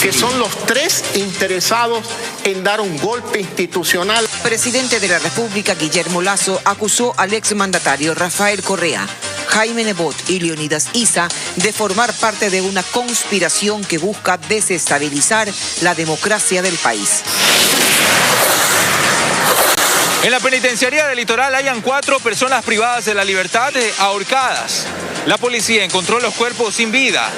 que son los tres interesados en dar un golpe institucional. El presidente de la República, Guillermo Lasso, acusó al exmandatario Rafael Correa, Jaime Nebot y Leonidas Issa de formar parte de una conspiración que busca desestabilizar la democracia del país. En la penitenciaría del Litoral hayan 4 personas privadas de la libertad ahorcadas. La policía encontró los cuerpos sin vida,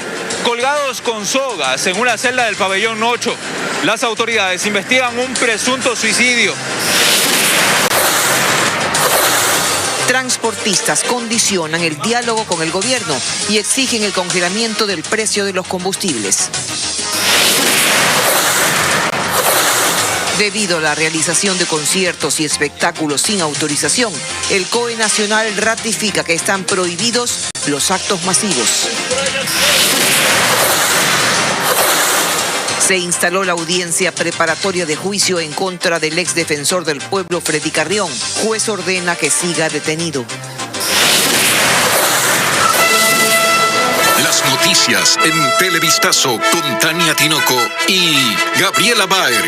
colgados con sogas en una celda del pabellón 8. Las autoridades investigan un presunto suicidio. Transportistas condicionan el diálogo con el gobierno y exigen el congelamiento del precio de los combustibles. Debido a la realización de conciertos y espectáculos sin autorización, el COE Nacional ratifica que están prohibidos los actos masivos. Se instaló la audiencia preparatoria de juicio en contra del exdefensor del pueblo Freddy Carrión. Juez ordena que siga detenido. Las noticias en Televistazo con Tania Tinoco y Gabriela Baer.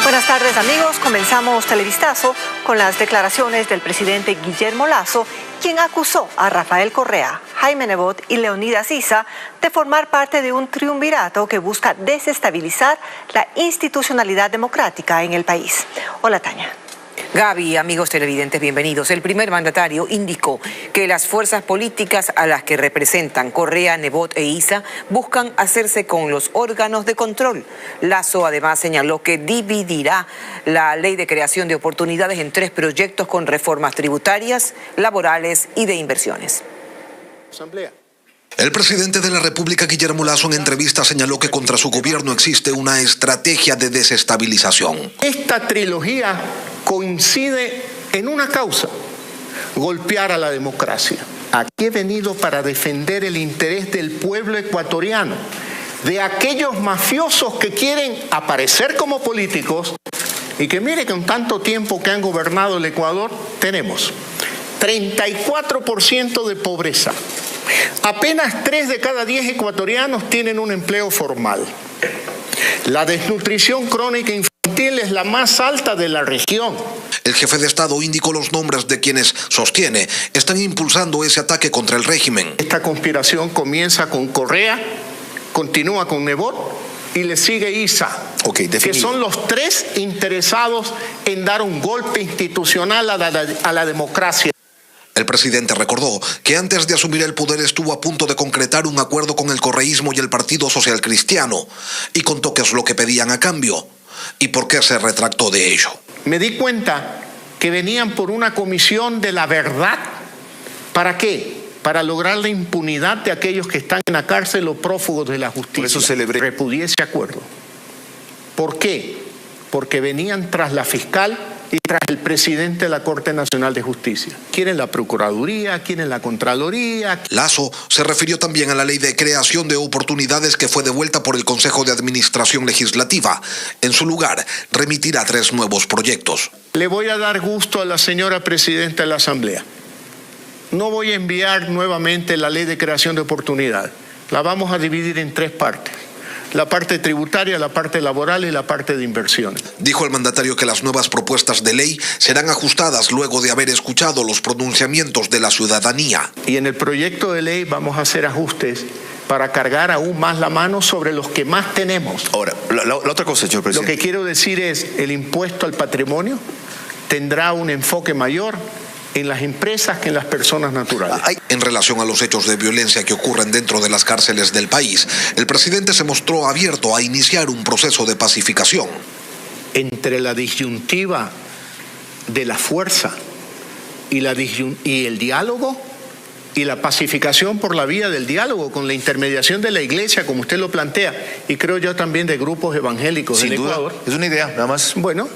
Buenas tardes, amigos. Comenzamos Televistazo con las declaraciones del presidente Guillermo Lasso, quien acusó a Rafael Correa, Jaime Nebot y Leonidas Issa de formar parte de un triunvirato que busca desestabilizar la institucionalidad democrática en el país. Hola, Tania. Gaby, amigos televidentes, bienvenidos. El primer mandatario indicó que las fuerzas políticas a las que representan Correa, Nebot e Issa buscan hacerse con los órganos de control. Lasso además señaló que dividirá la ley de creación de oportunidades en 3 proyectos con reformas tributarias, laborales y de inversiones. El presidente de la República, Guillermo Lasso, en entrevista señaló que contra su gobierno existe una estrategia de desestabilización. Esta trilogía coincide en una causa: golpear a la democracia. Aquí he venido para defender el interés del pueblo ecuatoriano, de aquellos mafiosos que quieren aparecer como políticos y que mire que en tanto tiempo que han gobernado el Ecuador tenemos 34% de pobreza. Apenas 3 de cada 10 ecuatorianos tienen un empleo formal. La desnutrición crónica infantil es la más alta de la región. El jefe de Estado indicó los nombres de quienes sostiene están impulsando ese ataque contra el régimen. Esta conspiración comienza con Correa, continúa con Nebot y le sigue Issa, que son los 3 interesados en dar un golpe institucional a la democracia. El presidente recordó que antes de asumir el poder estuvo a punto de concretar un acuerdo con el correísmo y el Partido Social Cristiano y contó qué es lo que pedían a cambio y por qué se retractó de ello. Me di cuenta que venían por una comisión de la verdad. ¿Para qué? Para lograr la impunidad de aquellos que están en la cárcel o prófugos de la justicia. Por eso celebré. Repudié ese acuerdo. ¿Por qué? Porque venían tras la fiscal y tras el presidente de la Corte Nacional de Justicia. Quieren la Procuraduría, quieren la Contraloría. Lasso se refirió también a la ley de creación de oportunidades que fue devuelta por el Consejo de Administración Legislativa. En su lugar, remitirá 3 nuevos proyectos. Le voy a dar gusto a la señora presidenta de la Asamblea. No voy a enviar nuevamente la ley de creación de oportunidades. La vamos a dividir en 3 partes. La parte tributaria, la parte laboral y la parte de inversiones. Dijo el mandatario que las nuevas propuestas de ley serán ajustadas luego de haber escuchado los pronunciamientos de la ciudadanía. Y en el proyecto de ley vamos a hacer ajustes para cargar aún más la mano sobre los que más tenemos. Ahora, la otra cosa, señor presidente. Lo que quiero decir es, el impuesto al patrimonio tendrá un enfoque mayor en las empresas que en las personas naturales. En relación a los hechos de violencia que ocurren dentro de las cárceles del país, el presidente se mostró abierto a iniciar un proceso de pacificación. Entre la disyuntiva de la fuerza y el diálogo y la pacificación por la vía del diálogo con la intermediación de la iglesia, como usted lo plantea, y creo yo también de grupos evangélicos en Ecuador. Es una idea, nada más. Bueno,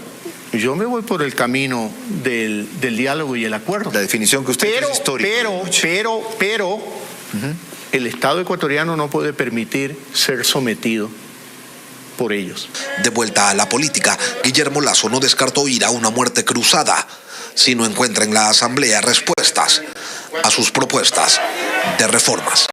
yo me voy por el camino del diálogo y el acuerdo. La definición que usted es histórica. Pero el Estado ecuatoriano no puede permitir ser sometido por ellos. De vuelta a la política, Guillermo Lasso no descartó ir a una muerte cruzada si no encuentra en la Asamblea respuestas a sus propuestas de reformas.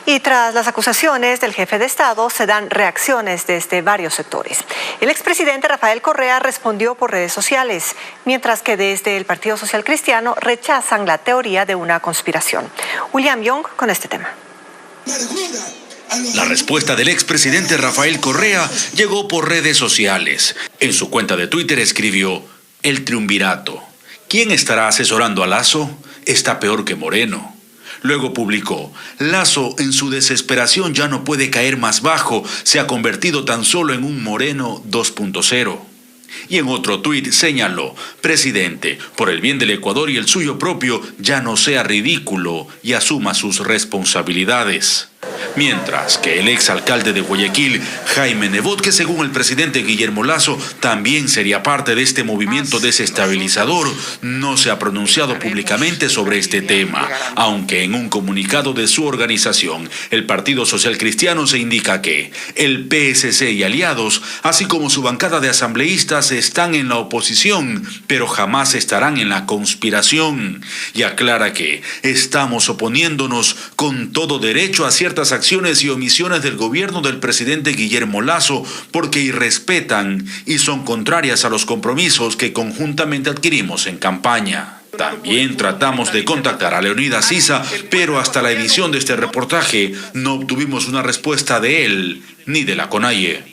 Y tras las acusaciones del jefe de Estado, se dan reacciones desde varios sectores. El expresidente Rafael Correa respondió por redes sociales, mientras que desde el Partido Social Cristiano rechazan la teoría de una conspiración. William Young con este tema. La respuesta del expresidente Rafael Correa llegó por redes sociales. En su cuenta de Twitter escribió: el triunvirato. ¿Quién estará asesorando a Lasso? Está peor que Moreno. Luego publicó: Lasso en su desesperación ya no puede caer más bajo, se ha convertido tan solo en un Moreno 2.0. Y en otro tuit señaló: presidente, por el bien del Ecuador y el suyo propio, ya no sea ridículo y asuma sus responsabilidades. Mientras que el exalcalde de Guayaquil, Jaime Nebot, que según el presidente Guillermo Lasso también sería parte de este movimiento desestabilizador, no se ha pronunciado públicamente sobre este tema, aunque en un comunicado de su organización, el Partido Social Cristiano, se indica que el PSC y aliados, así como su bancada de asambleístas, están en la oposición, pero jamás estarán en la conspiración, y aclara que estamos oponiéndonos con todo derecho a ciertas acciones y omisiones del gobierno del presidente Guillermo Lasso porque irrespetan y son contrarias a los compromisos que conjuntamente adquirimos en campaña. También tratamos de contactar a Leonidas Issa, pero hasta la edición de este reportaje no obtuvimos una respuesta de él ni de la CONAIE.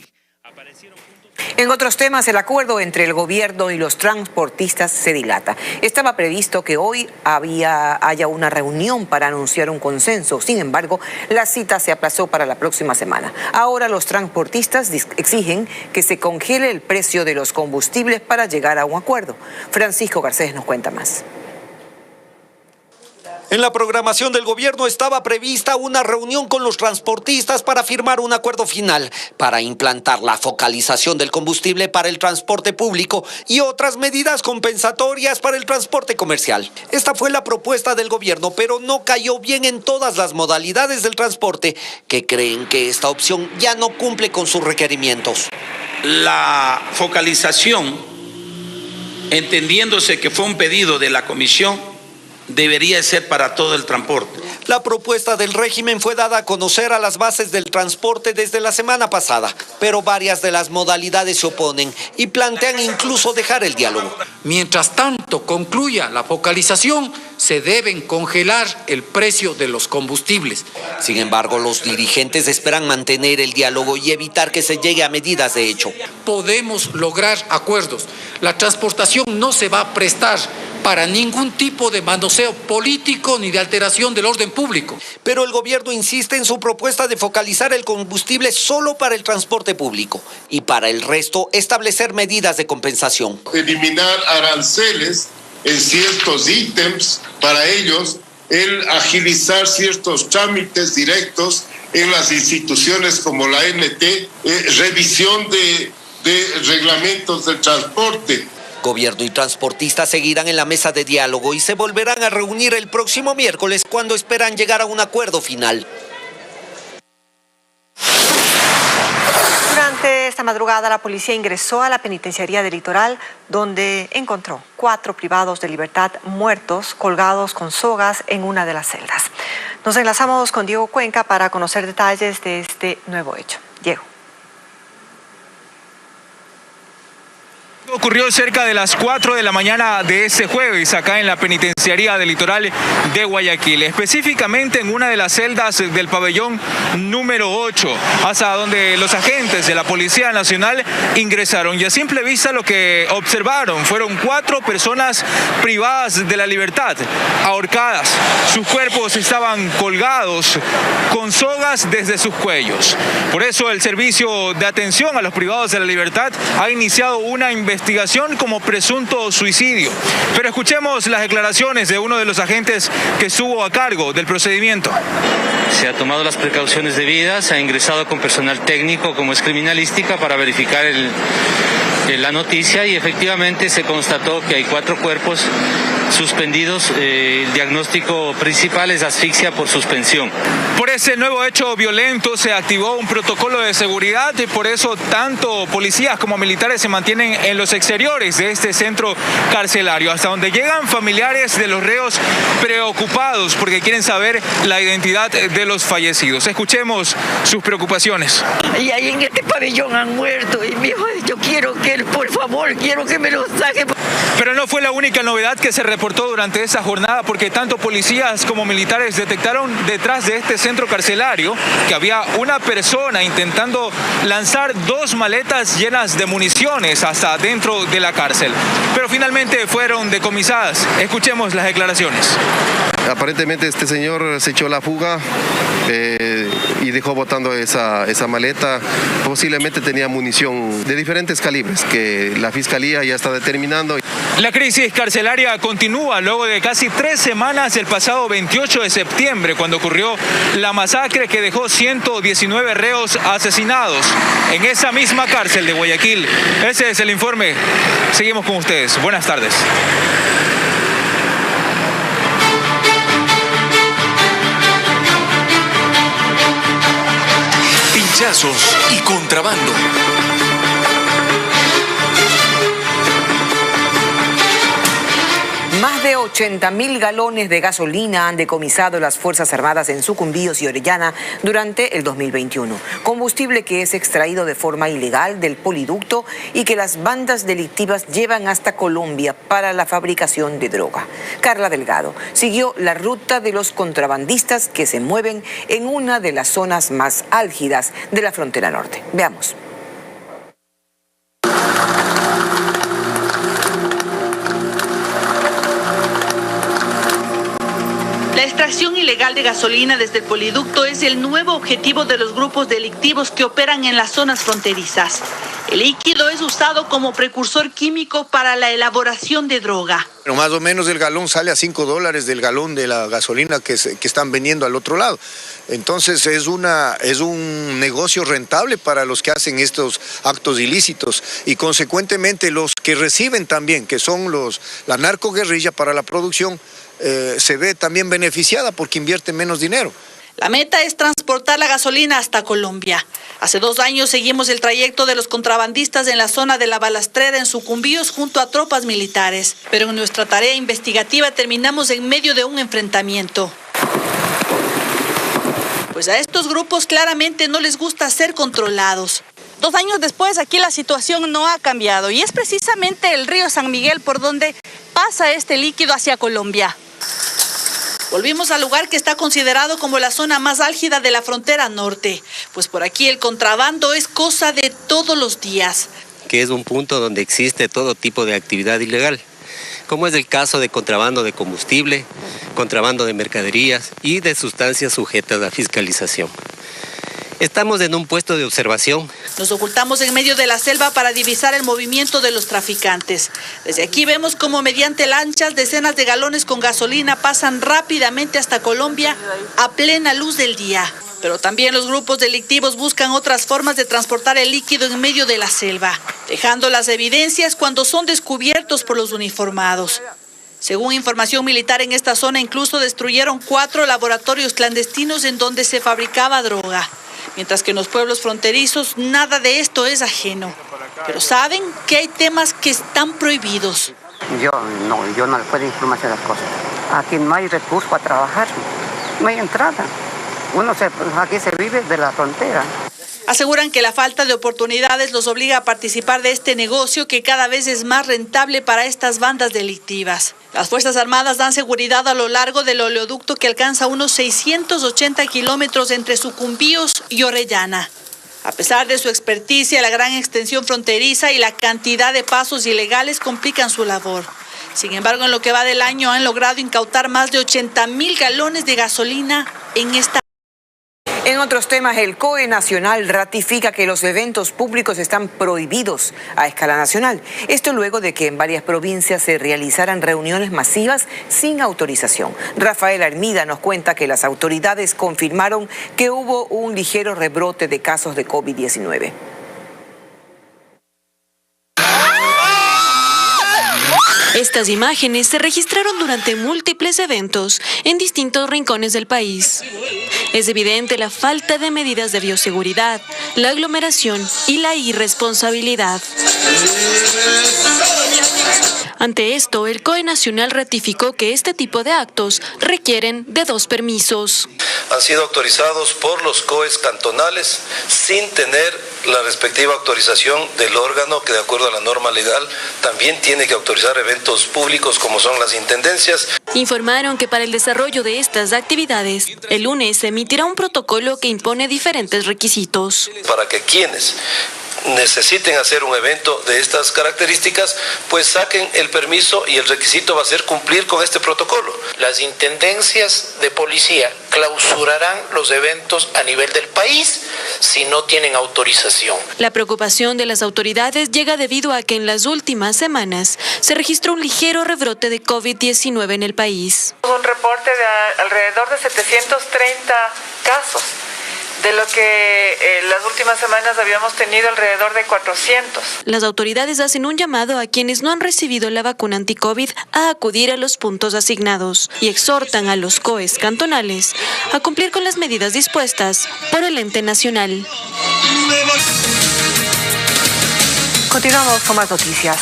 En otros temas, el acuerdo entre el gobierno y los transportistas se dilata. Estaba previsto que hoy haya una reunión para anunciar un consenso. Sin embargo, la cita se aplazó para la próxima semana. Ahora los transportistas exigen que se congele el precio de los combustibles para llegar a un acuerdo. Francisco Garcés nos cuenta más. En la programación del gobierno estaba prevista una reunión con los transportistas para firmar un acuerdo final, para implantar la focalización del combustible para el transporte público y otras medidas compensatorias para el transporte comercial. Esta fue la propuesta del gobierno, pero no cayó bien en todas las modalidades del transporte, que creen que esta opción ya no cumple con sus requerimientos. La focalización, entendiéndose que fue un pedido de la comisión, debería ser para todo el transporte. La propuesta del régimen fue dada a conocer a las bases del transporte desde la semana pasada, pero varias de las modalidades se oponen y plantean incluso dejar el diálogo. Mientras tanto concluya la focalización, se deben congelar el precio de los combustibles. Sin embargo, los dirigentes esperan mantener el diálogo y evitar que se llegue a medidas de hecho. Podemos lograr acuerdos. La transportación no se va a prestar para ningún tipo de manoseo político ni de alteración del orden público. Pero el gobierno insiste en su propuesta de focalizar el combustible solo para el transporte público y para el resto establecer medidas de compensación. Eliminar aranceles en ciertos ítems para ellos, el agilizar ciertos trámites directos en las instituciones como la ANT, revisión de reglamentos del transporte. Gobierno y transportistas seguirán en la mesa de diálogo y se volverán a reunir el próximo miércoles cuando esperan llegar a un acuerdo final. Durante esta madrugada, la policía ingresó a la penitenciaría del Litoral, donde encontró 4 privados de libertad muertos, colgados con sogas en una de las celdas. Nos enlazamos con Diego Cuenca para conocer detalles de este nuevo hecho. Diego. Ocurrió cerca de las 4 de la mañana de ese jueves acá en la penitenciaría del Litoral de Guayaquil, específicamente en una de las celdas del pabellón número 8, hasta donde los agentes de la Policía Nacional ingresaron. Y a simple vista lo que observaron fueron 4 personas privadas de la libertad, ahorcadas. Sus cuerpos estaban colgados con sogas desde sus cuellos. Por eso el Servicio de Atención a los Privados de la Libertad ha iniciado una investigación como presunto suicidio. Pero escuchemos las declaraciones de uno de los agentes que estuvo a cargo del procedimiento. Se ha tomado las precauciones debidas, se ha ingresado con personal técnico como es criminalística para verificar la noticia y efectivamente se constató que hay 4 cuerpos suspendidos. El diagnóstico principal es asfixia por suspensión. Por ese nuevo hecho violento se activó un protocolo de seguridad y por eso tanto policías como militares se mantienen en los exteriores de este centro carcelario, hasta donde llegan familiares de los reos preocupados porque quieren saber la identidad de los fallecidos. Escuchemos sus preocupaciones. Y ahí en este pabellón han muerto y mi hijo, yo quiero que él, por favor, quiero que me lo saque. Pero no fue la única novedad que se reportó durante esa jornada, porque tanto policías como militares detectaron detrás de este centro carcelario que había una persona intentando lanzar 2 maletas llenas de municiones hasta dentro de la cárcel. Pero finalmente fueron decomisadas. Escuchemos las declaraciones. Aparentemente este señor se echó la fuga y dejó botando esa maleta. Posiblemente tenía munición de diferentes calibres que la Fiscalía ya está determinando. La crisis carcelaria continúa luego de casi 3 semanas del pasado 28 de septiembre, cuando ocurrió la masacre que dejó 119 reos asesinados en esa misma cárcel de Guayaquil. Ese es el informe. Seguimos con ustedes. Buenas tardes. Pinchazos y contrabando. Más de 80.000 galones de gasolina han decomisado las Fuerzas Armadas en Sucumbíos y Orellana durante el 2021. Combustible que es extraído de forma ilegal del poliducto y que las bandas delictivas llevan hasta Colombia para la fabricación de droga. Carla Delgado siguió la ruta de los contrabandistas que se mueven en una de las zonas más álgidas de la frontera norte. Veamos. La extracción ilegal de gasolina desde el poliducto es el nuevo objetivo de los grupos delictivos que operan en las zonas fronterizas. El líquido es usado como precursor químico para la elaboración de droga. Pero más o menos el galón sale a $5 del galón de la gasolina que están vendiendo al otro lado. Entonces es un negocio rentable para los que hacen estos actos ilícitos y consecuentemente los que reciben también, que son la narcoguerrilla para la producción, se ve también beneficiada porque invierte menos dinero. La meta es transportar la gasolina hasta Colombia. Hace 2 años seguimos el trayecto de los contrabandistas en la zona de La Balastrera en Sucumbíos junto a tropas militares. Pero en nuestra tarea investigativa terminamos en medio de un enfrentamiento. Pues a estos grupos claramente no les gusta ser controlados. 2 años después, aquí la situación no ha cambiado y es precisamente el río San Miguel por donde pasa este líquido hacia Colombia. Volvimos al lugar que está considerado como la zona más álgida de la frontera norte, pues por aquí el contrabando es cosa de todos los días. Que es un punto donde existe todo tipo de actividad ilegal, como es el caso de contrabando de combustible, contrabando de mercaderías y de sustancias sujetas a fiscalización. Estamos en un puesto de observación. Nos ocultamos en medio de la selva para divisar el movimiento de los traficantes. Desde aquí vemos cómo mediante lanchas decenas de galones con gasolina pasan rápidamente hasta Colombia a plena luz del día. Pero también los grupos delictivos buscan otras formas de transportar el líquido en medio de la selva, dejando las evidencias cuando son descubiertos por los uniformados. Según información militar, en esta zona incluso destruyeron 4 laboratorios clandestinos en donde se fabricaba droga. Mientras que en los pueblos fronterizos nada de esto es ajeno. Pero saben que hay temas que están prohibidos. Yo no le puedo informar las cosas. Aquí no hay recurso para trabajar, no hay entrada. Aquí se vive de la frontera. Aseguran que la falta de oportunidades los obliga a participar de este negocio que cada vez es más rentable para estas bandas delictivas. Las Fuerzas Armadas dan seguridad a lo largo del oleoducto que alcanza unos 680 kilómetros entre Sucumbíos y Orellana. A pesar de su experticia, la gran extensión fronteriza y la cantidad de pasos ilegales complican su labor. Sin embargo, en lo que va del año han logrado incautar más de 80.000 galones de gasolina en esta. En otros temas, el COE Nacional ratifica que los eventos públicos están prohibidos a escala nacional. Esto luego de que en varias provincias se realizaran reuniones masivas sin autorización. Rafael Armida nos cuenta que las autoridades confirmaron que hubo un ligero rebrote de casos de COVID-19. Estas imágenes se registraron durante múltiples eventos en distintos rincones del país. Es evidente la falta de medidas de bioseguridad, la aglomeración y la irresponsabilidad. Ante esto, el COE Nacional ratificó que este tipo de actos requieren de 2 permisos. Han sido autorizados por los COEs cantonales sin tener la respectiva autorización del órgano que, de acuerdo a la norma legal, también tiene que autorizar eventos públicos como son las intendencias. Informaron que para el desarrollo de estas actividades, el lunes se emitirá un protocolo que impone diferentes requisitos. Para que quienes necesiten hacer un evento de estas características, pues saquen el permiso, y el requisito va a ser cumplir con este protocolo. Las intendencias de policía clausurarán los eventos a nivel del país si no tienen autorización. La preocupación de las autoridades llega debido a que en las últimas semanas se registró un ligero rebrote de COVID-19 en el país. Un reporte de alrededor de 730 casos. De lo que las últimas semanas habíamos tenido alrededor de 400. Las autoridades hacen un llamado a quienes no han recibido la vacuna anti-COVID a acudir a los puntos asignados y exhortan a los COEs cantonales a cumplir con las medidas dispuestas por el ente nacional. Continuamos con más noticias.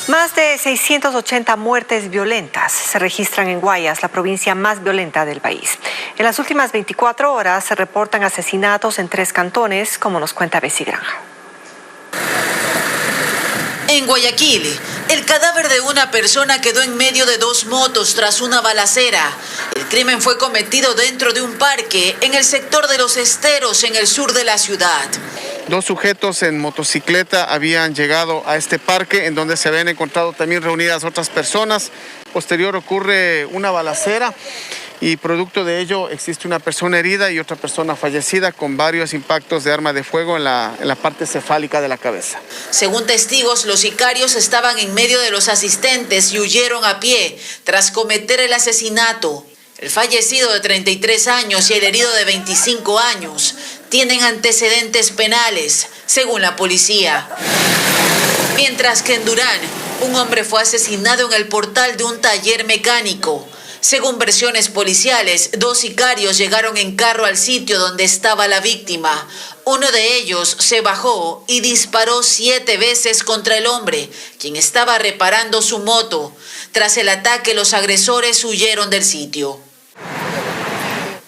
Más de 680 muertes violentas se registran en Guayas, la provincia más violenta del país. En las últimas 24 horas se reportan asesinatos en 3 cantones, como nos cuenta Bessie Granja. En Guayaquil, el cadáver de una persona quedó en medio de 2 motos tras una balacera. El crimen fue cometido dentro de un parque en el sector de Los Esteros, en el sur de la ciudad. 2 sujetos en motocicleta habían llegado a este parque, en donde se habían encontrado también reunidas otras personas. Posterior ocurre una balacera y producto de ello existe una persona herida y otra persona fallecida con varios impactos de arma de fuego en la parte cefálica de la cabeza. Según testigos, los sicarios estaban en medio de los asistentes y huyeron a pie tras cometer el asesinato. El fallecido de 33 años y el herido de 25 años tienen antecedentes penales, según la policía. Mientras que en Durán, un hombre fue asesinado en el portal de un taller mecánico. Según versiones policiales, 2 sicarios llegaron en carro al sitio donde estaba la víctima. Uno de ellos se bajó y disparó 7 veces contra el hombre, quien estaba reparando su moto. Tras el ataque, los agresores huyeron del sitio.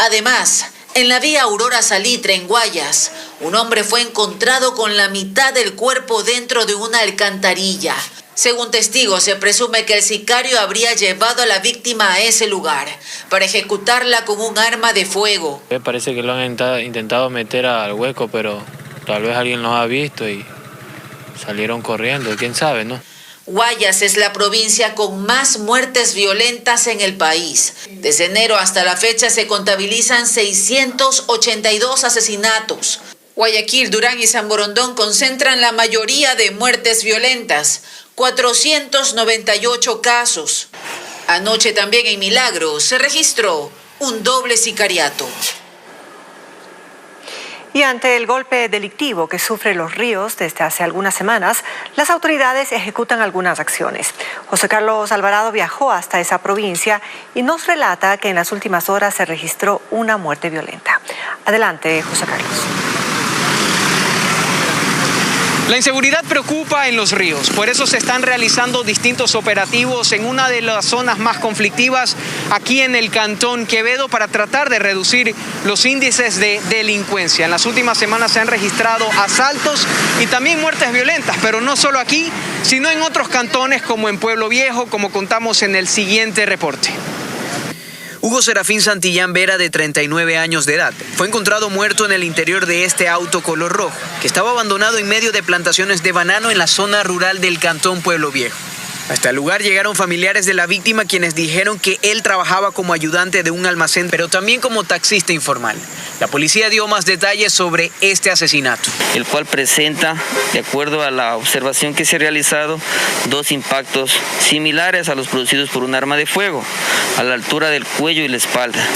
Además, en la vía Aurora Salitre, en Guayas, un hombre fue encontrado con la mitad del cuerpo dentro de una alcantarilla. Según testigos, se presume que el sicario habría llevado a la víctima a ese lugar para ejecutarla con un arma de fuego. Parece que lo han intentado meter al hueco, pero tal vez alguien los ha visto y salieron corriendo, quién sabe, ¿no? Guayas es la provincia con más muertes violentas en el país. Desde enero hasta la fecha se contabilizan 682 asesinatos. Guayaquil, Durán y San Borondón concentran la mayoría de muertes violentas, 498 casos. Anoche también en Milagro se registró un doble sicariato. Y ante el golpe delictivo que sufre Los Ríos desde hace algunas semanas, las autoridades ejecutan algunas acciones. José Carlos Alvarado viajó hasta esa provincia y nos relata que en las últimas horas se registró una muerte violenta. Adelante, José Carlos. La inseguridad preocupa en Los Ríos, por eso se están realizando distintos operativos en una de las zonas más conflictivas aquí en el Cantón Quevedo para tratar de reducir los índices de delincuencia. En las últimas semanas se han registrado asaltos y también muertes violentas, pero no solo aquí, sino en otros cantones como en Pueblo Viejo, como contamos en el siguiente reporte. Hugo Serafín Santillán Vera, de 39 años de edad, fue encontrado muerto en el interior de este auto color rojo, que estaba abandonado en medio de plantaciones de banano en la zona rural del Cantón Pueblo Viejo. Hasta el lugar llegaron familiares de la víctima, quienes dijeron que él trabajaba como ayudante de un almacén, pero también como taxista informal. La policía dio más detalles sobre este asesinato. El cual presenta, de acuerdo a la observación que se ha realizado, 2 impactos similares a los producidos por un arma de fuego, a la altura del cuello y la espalda.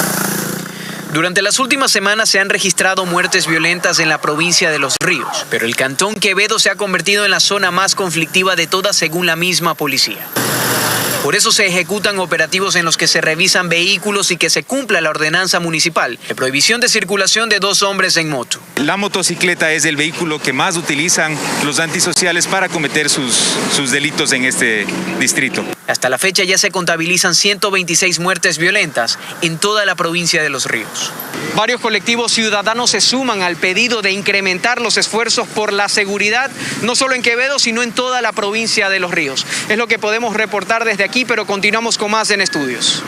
Durante las últimas semanas se han registrado muertes violentas en la provincia de Los Ríos, pero el Cantón Quevedo se ha convertido en la zona más conflictiva de todas, según la misma policía. Por eso se ejecutan operativos en los que se revisan vehículos y que se cumpla la ordenanza municipal de prohibición de circulación de 2 hombres en moto. La motocicleta es el vehículo que más utilizan los antisociales para cometer sus delitos en este distrito. Hasta la fecha ya se contabilizan 126 muertes violentas en toda la provincia de Los Ríos. Varios colectivos ciudadanos se suman al pedido de incrementar los esfuerzos por la seguridad, no solo en Quevedo, sino en toda la provincia de Los Ríos. Es lo que podemos reportar desde aquí, pero continuamos con más en estudios.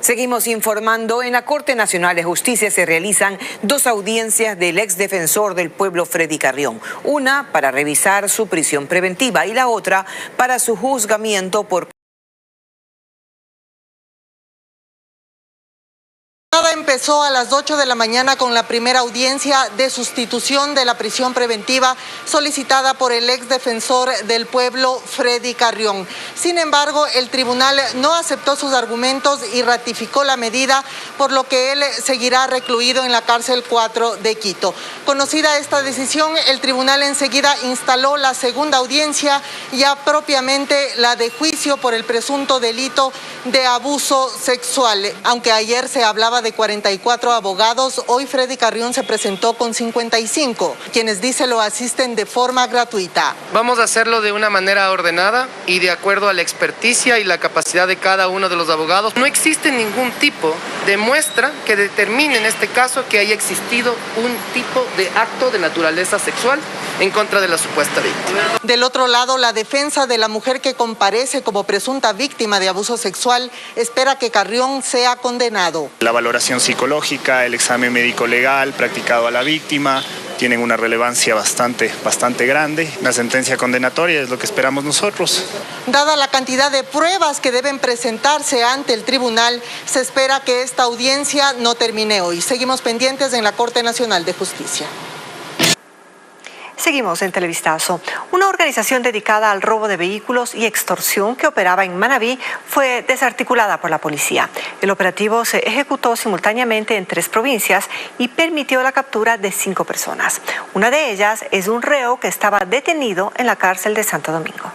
Seguimos informando. En la Corte Nacional de Justicia se realizan 2 audiencias del exdefensor del pueblo Freddy Carrión. Una para revisar su prisión preventiva y la otra para su juzgamiento por... Empezó a las 8 de la mañana con la primera audiencia de sustitución de la prisión preventiva solicitada por el exdefensor del pueblo Freddy Carrión. Sin embargo, el tribunal no aceptó sus argumentos y ratificó la medida, por lo que él seguirá recluido en la cárcel 4 de Quito. Conocida esta decisión, el tribunal enseguida instaló la segunda audiencia, ya propiamente la de juicio por el presunto delito de abuso sexual. Aunque ayer se hablaba de 44 abogados, hoy Freddy Carrión se presentó con 55, quienes dice lo asisten de forma gratuita. Vamos a hacerlo de una manera ordenada y de acuerdo a la experticia y la capacidad de cada uno de los abogados. No existe ningún tipo de muestra que determine en este caso que haya existido un tipo de acto de naturaleza sexual en contra de la supuesta víctima. Del otro lado, la defensa de la mujer que comparece como presunta víctima de abuso sexual espera que Carrión sea condenado. La valoración psicológica, el examen médico legal practicado a la víctima tienen una relevancia bastante grande. La sentencia condenatoria es lo que esperamos nosotros. Dada la cantidad de pruebas que deben presentarse ante el tribunal, se espera que esta audiencia no termine hoy. Seguimos pendientes en la Corte Nacional de Justicia. Seguimos en Televistazo. Una organización dedicada al robo de vehículos y extorsión que operaba en Manabí fue desarticulada por la policía. El operativo se ejecutó simultáneamente en 3 provincias y permitió la captura de 5 personas. Una de ellas es un reo que estaba detenido en la cárcel de Santo Domingo.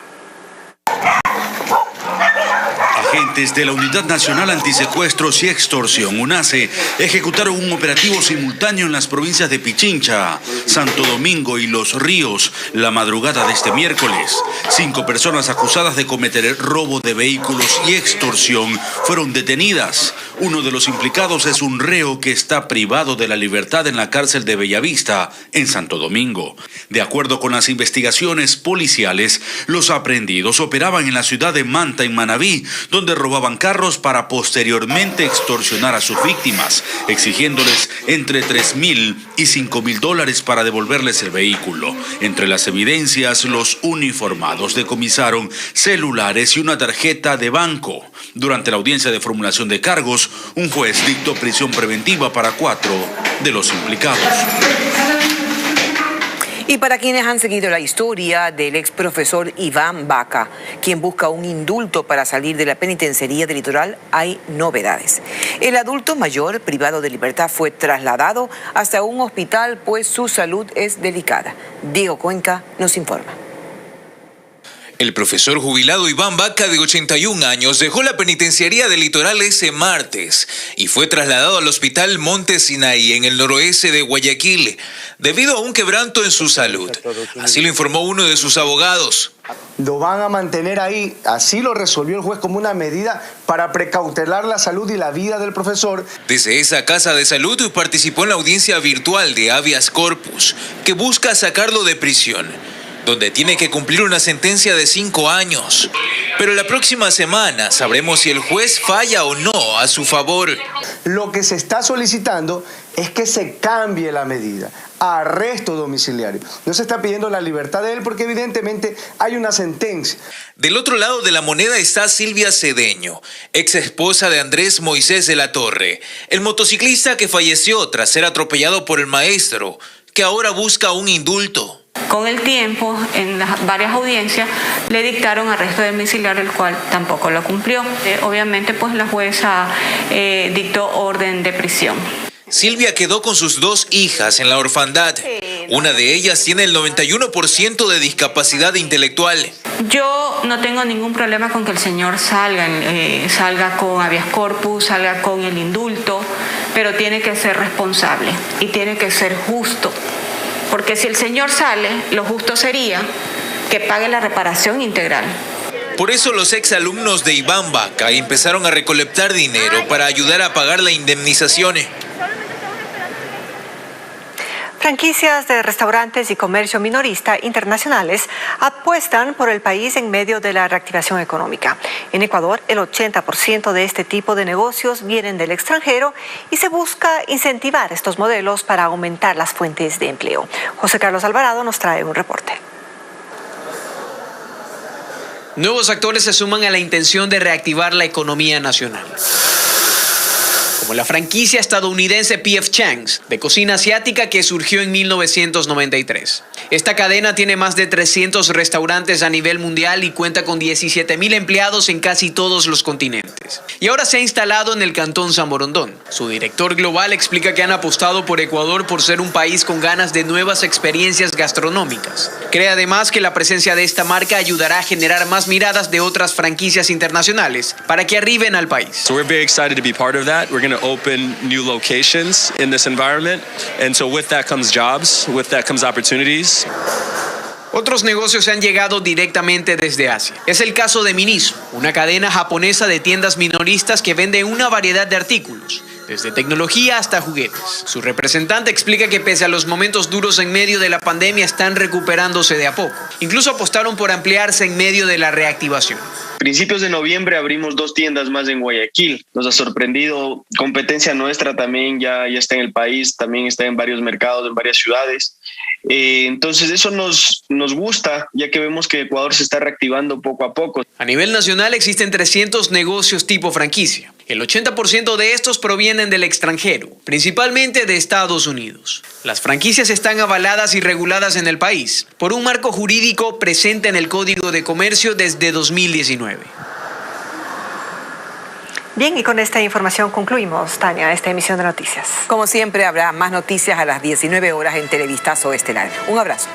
Agentes de la Unidad Nacional Antisecuestros y Extorsión, UNASE, ejecutaron un operativo simultáneo en las provincias de Pichincha, Santo Domingo y Los Ríos la madrugada de este miércoles. 5 personas acusadas de cometer robo de vehículos y extorsión fueron detenidas. Uno de los implicados es un reo que está privado de la libertad en la cárcel de Bellavista, en Santo Domingo. De acuerdo con las investigaciones policiales, los aprehendidos operaban en la ciudad de Manta, en Manabí, donde robaban carros para posteriormente extorsionar a sus víctimas, exigiéndoles entre $3,000 y $5,000 para devolverles el vehículo. Entre las evidencias, los uniformados decomisaron celulares y una tarjeta de banco. Durante la audiencia de formulación de cargos, un juez dictó prisión preventiva para 4 de los implicados. Y para quienes han seguido la historia del ex profesor Iván Vaca, quien busca un indulto para salir de la penitenciaría del Litoral, hay novedades. El adulto mayor privado de libertad fue trasladado hasta un hospital, pues su salud es delicada. Diego Cuenca nos informa. El profesor jubilado Iván Vaca, de 81 años, dejó la penitenciaría del Litoral ese martes y fue trasladado al hospital Monte Sinaí, en el noroeste de Guayaquil, debido a un quebranto en su salud. Así lo informó uno de sus abogados. Lo van a mantener ahí, así lo resolvió el juez como una medida para precautelar la salud y la vida del profesor. Desde esa casa de salud participó en la audiencia virtual de Habeas Corpus, que busca sacarlo de prisión, donde tiene que cumplir una sentencia de 5 años. Pero la próxima semana sabremos si el juez falla o no a su favor. Lo que se está solicitando es que se cambie la medida, arresto domiciliario. No se está pidiendo la libertad de él porque evidentemente hay una sentencia. Del otro lado de la moneda está Silvia Cedeño, ex esposa de Andrés Moisés de la Torre, el motociclista que falleció tras ser atropellado por el maestro, que ahora busca un indulto. Con el tiempo, en las varias audiencias, le dictaron arresto domiciliario, el cual tampoco lo cumplió. Obviamente, pues la jueza dictó orden de prisión. Silvia quedó con sus 2 hijas en la orfandad. Una de ellas tiene el 91% de discapacidad intelectual. Yo no tengo ningún problema con que el señor salga con habeas corpus, salga con el indulto, pero tiene que ser responsable y tiene que ser justo. Porque si el señor sale, lo justo sería que pague la reparación integral. Por eso los exalumnos de Iván Vaca empezaron a recolectar dinero para ayudar a pagar la indemnización. Franquicias de restaurantes y comercio minorista internacionales apuestan por el país en medio de la reactivación económica. En Ecuador, el 80% de este tipo de negocios vienen del extranjero y se busca incentivar estos modelos para aumentar las fuentes de empleo. José Carlos Alvarado nos trae un reporte. Nuevos actores se suman a la intención de reactivar la economía nacional, como la franquicia estadounidense P.F. Chang's, de cocina asiática, que surgió en 1993. Esta cadena tiene más de 300 restaurantes a nivel mundial y cuenta con 17,000 empleados en casi todos los continentes. Y ahora se ha instalado en el Cantón San Borondón. Su director global explica que han apostado por Ecuador por ser un país con ganas de nuevas experiencias gastronómicas. Cree además que la presencia de esta marca ayudará a generar más miradas de otras franquicias internacionales para que arriben al país. So we're very excited to be part of that. We're going to open new locations in this environment, and so with that comes jobs, with that comes opportunities. Otros negocios han llegado directamente desde Asia. Es el caso de Miniso, una cadena japonesa de tiendas minoristas que vende una variedad de artículos, desde tecnología hasta juguetes. Su representante explica que pese a los momentos duros en medio de la pandemia, están recuperándose de a poco. Incluso apostaron por ampliarse en medio de la reactivación. Principios de noviembre abrimos 2 tiendas más en Guayaquil. Nos ha sorprendido. Competencia nuestra también ya está en el país, también está en varios mercados, en varias ciudades. Entonces eso nos gusta, ya que vemos que Ecuador se está reactivando poco a poco. A nivel nacional existen 300 negocios tipo franquicia. El 80% de estos provienen del extranjero, principalmente de Estados Unidos. Las franquicias están avaladas y reguladas en el país por un marco jurídico presente en el Código de Comercio desde 2019. Bien, y con esta información concluimos, Tania, esta emisión de noticias. Como siempre, habrá más noticias a las 19 horas en Televistazo Estelar. Un abrazo.